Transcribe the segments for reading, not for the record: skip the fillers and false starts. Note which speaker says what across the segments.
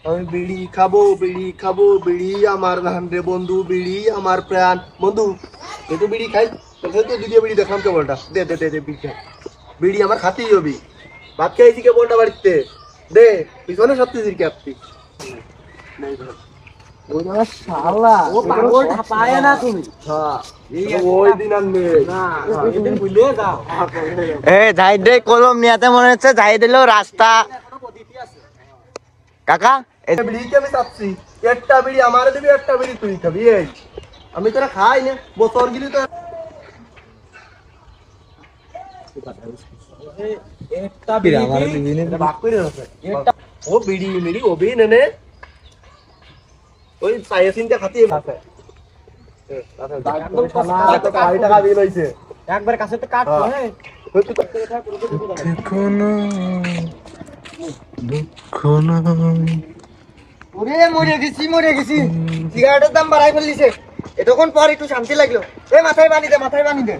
Speaker 1: আমি বিড়ি খাবো, বিড়ি খাবো, বিড়ি আমার ধান রে বন্ধু, বিড়ি আমার প্রাণ বন্ধু। তুই তো বিড়ি খাই, তোকে তো দ্বিতীয় বিড়ি দেখাম কেবলটা, দে দে দে দে বিড়ি খাই। বিড়ি আমার খাতেই হবি, ভাত খাইছি কেবলটা বাড়িতে, দে পিছনে সত্যি জিরকে আপনি
Speaker 2: জাহিদ কলম নিয়াতে মনে হচ্ছে জাহিদ এলো রাস্তা কাকা
Speaker 1: বিড়ি আমি চাচ্ছি, একটা বিড়ি আমারে দিবি, একটা বিড়ি তুই খাবি। এই আমি তোরা খাই না বছর গিলি তো ও বিড়ি মিড়ি ওবি নেনে ওই চাইয়া চিন্তা খাতি
Speaker 3: একবার কাছে তো কাট মরে গেছি সিগারেটের দাম বাড়াই ফেললিছে এতক্ষণ পর একটু শান্তি লাগলো। এ মাথায় বানি দে মাথায় পানি দেয়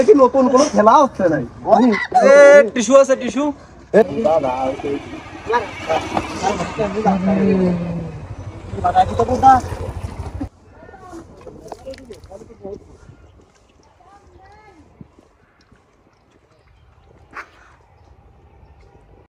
Speaker 1: কি নতুন কোনো খেলা হচ্ছে নাই?
Speaker 3: টিস্যু আছে টিস্যু